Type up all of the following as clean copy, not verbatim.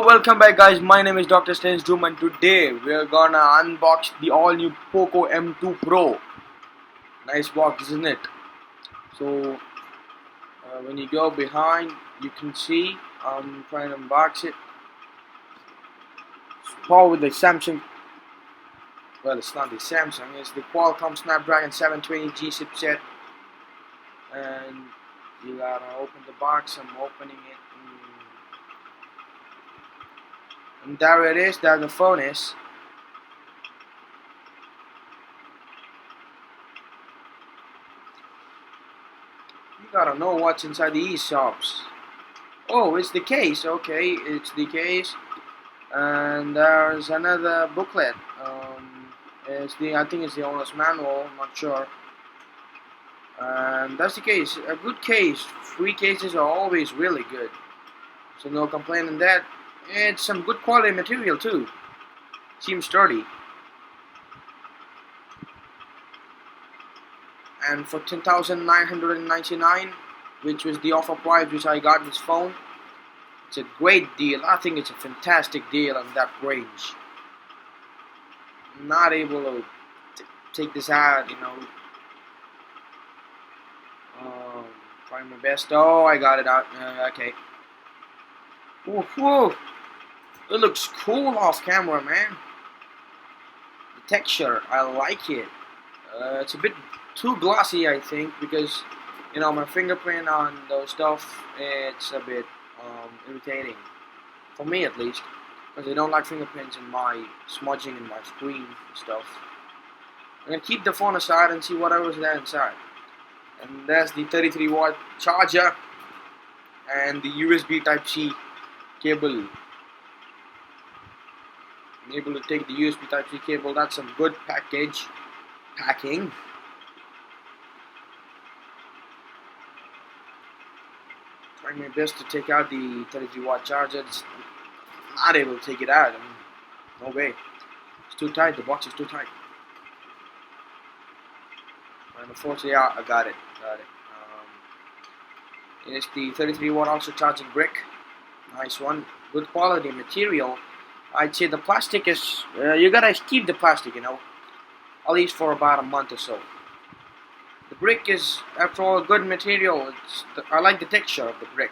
Welcome back guys, my name is Dr. Stan's Doom and today we're gonna unbox the all new Poco M2 Pro. Nice box, isn't it? So when you go behind you can see I'm trying to unbox it. It's powered with the Samsung, well it's not the Samsung, it's the Qualcomm Snapdragon 720G chipset, and you gotta open the box. I'm opening it. And there it is, there the phone is. You gotta know what's inside the e-shops. Oh, it's the case, okay, it's the case. And there's another booklet. I think it's the owner's manual, I'm not sure. And that's the case, a good case. Free cases are always really good, so no complaint on that. It's some good quality material too. Seems sturdy. And for $10,999, which was the offer price which I got this phone, it's a great deal. I think it's a fantastic deal on that range. I'm not able to take this out, you know. Trying my best. Oh, I got it out. Okay. Whoa. It looks cool off camera, man. The texture, I like it. It's a bit too glossy, I think, because you know my fingerprint on those stuff. It's a bit irritating for me, at least, because I don't like fingerprints in my smudging in my screen and stuff. I'm gonna keep the phone aside and see whatever's there inside. And there's the 33-watt charger and the USB Type-C cable. I'm able to take the USB Type-C cable. That's some good packing. Trying my best to take out the 33-watt charger. It's not able to take it out. No way. It's too tight. The box is too tight. And unfortunately, yeah, I got it. It's the 33-watt also charging brick. Nice one. Good quality material. I'd say the plastic is, you gotta keep the plastic, you know, at least for about a month or so. The brick is, after all, a good material. I like the texture of the brick.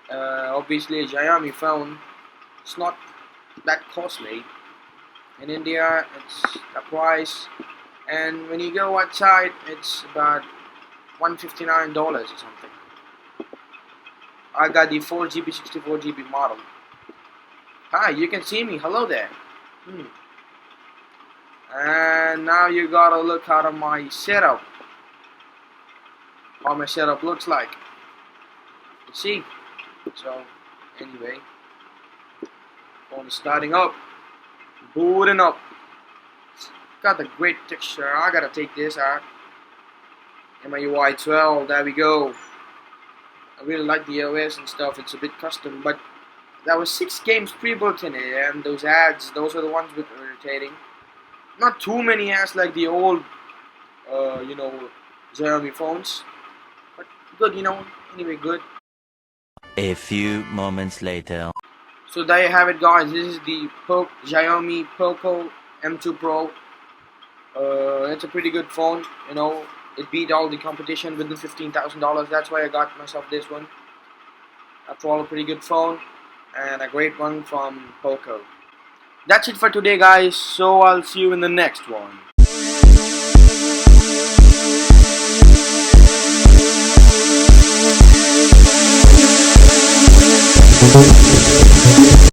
Obviously, a Xiaomi phone, it's not that costly. In India, it's a price, and when you go outside, it's about $159 or something. I got the 4GB, 64GB model. Hi, you can see me. Hello there. And now you gotta look out of my setup. How my setup looks like. You see? So, anyway. Phone is starting up. Booting up. It's got a great texture. I gotta take this out. MIUI 12, there we go. I really like the OS and stuff. It's a bit custom, but there was 6 games pre-built in it, and those ads, those are the ones that were irritating. Not too many ads like the old, you know, Xiaomi phones, but good, you know. Anyway, good. A few moments later. So there you have it, guys. This is the Xiaomi Poco M2 Pro. It's a pretty good phone, you know. It beat all the competition within $15,000. That's why I got myself this one. After all, a pretty good phone and a great one from Poco. That's it for today, guys. So I'll see you in the next one.